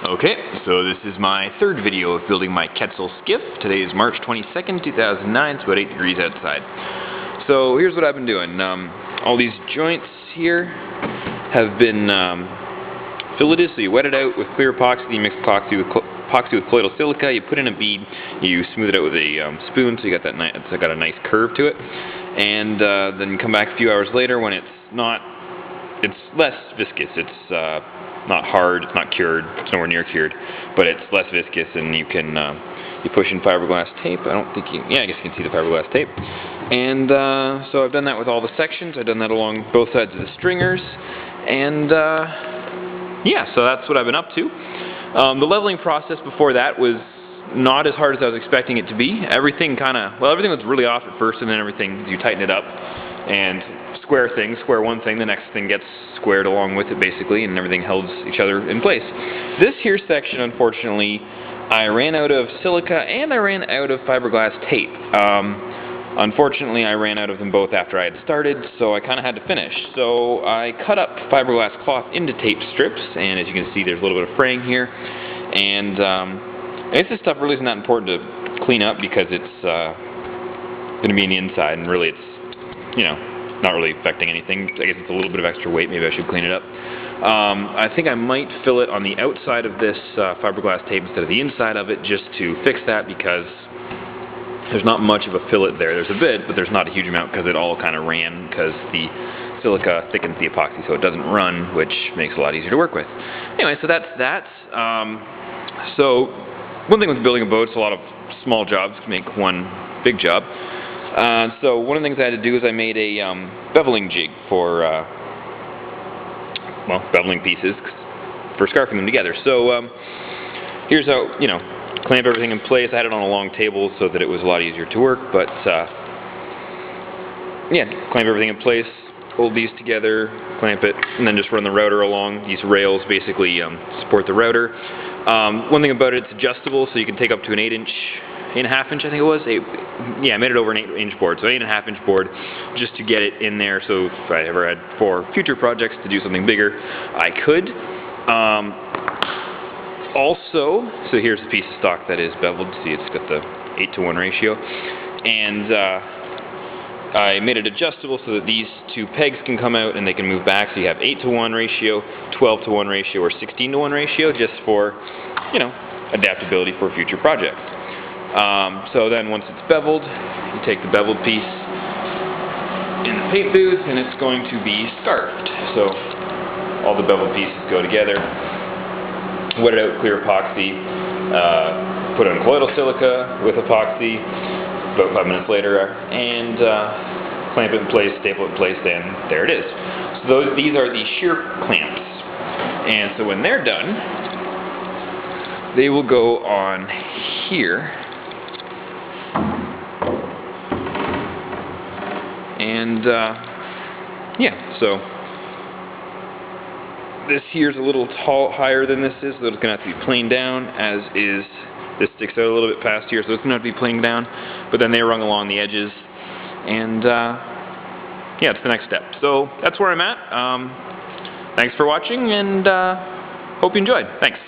Okay, so this is my third video of building my Quetzal skiff. Today is March 22nd, 2009. It's about 8 degrees outside. So here's what I've been doing. All these joints here have been filleted, so you wet it out with clear epoxy, you mix epoxy with colloidal silica, you put in a bead, you smooth it out with a spoon, so you got that it's got a nice curve to it, and then you come back a few hours later when it's less viscous. It's not hard, it's not cured, it's nowhere near cured, but it's less viscous, and you can you push in fiberglass tape. I guess you can see the fiberglass tape. And so I've done that with all the sections. I've done that along both sides of the stringers, and yeah, so that's what I've been up to. The leveling process before that was not as hard as I was expecting it to be. Everything was really off at first, and then you tighten it up and square one thing, the next thing gets squared along with it basically, and everything holds each other in place. This here section, unfortunately, I ran out of silica and I ran out of fiberglass tape. Unfortunately, I ran out of them both after I had started, so I kind of had to finish. So I cut up fiberglass cloth into tape strips, and as you can see, there's a little bit of fraying here. And I guess this stuff really isn't that important to clean up because it's going to be in the inside, and really it's, not really affecting anything. I guess it's a little bit of extra weight. Maybe I should clean it up. I think I might fill it on the outside of this fiberglass tape instead of the inside of it, just to fix that, because there's not much of a fillet there. There's a bit, but there's not a huge amount because it all kind of ran because the silica thickens the epoxy so it doesn't run, which makes it a lot easier to work with. Anyway, so that's that. So one thing with building a boat is a lot of small jobs can make one big job. So one of the things I had to do is I made a beveling jig for, beveling pieces for scarfing them together. So here's how, clamp everything in place. I had it on a long table so that it was a lot easier to work, but yeah, clamp everything in place, hold these together, clamp it, and then just run the router along. These rails basically support the router. One thing about it, it's adjustable, so you can take up to an 8.5 inch, I think it was. I made it over an 8-inch board, so 8.5-inch board, just to get it in there. So if I ever had for future projects to do something bigger, I could. Also, so here's the piece of stock that is beveled. See, it's got the 8-to-1 ratio, and I made it adjustable so that these two pegs can come out and they can move back. So you have 8-to-1 ratio, 12-to-1 ratio, or 16-to-1 ratio, just for adaptability for future projects. So then once it's beveled, you take the beveled piece in the paint booth and it's going to be scarfed. So all the beveled pieces go together, wet it out with clear epoxy, put on colloidal silica with epoxy about 5 minutes later, and clamp it in place, staple it in place, and there it is. So these are the Sheerclamps. And so when they're done, they will go on here. And yeah, so this here's a little higher than this is, so it's going to have to be planed down, as is this sticks out a little bit past here, so it's going to have to be planed down, but then they're rung along the edges, and yeah, it's the next step. So that's where I'm at. Thanks for watching, and hope you enjoyed. Thanks.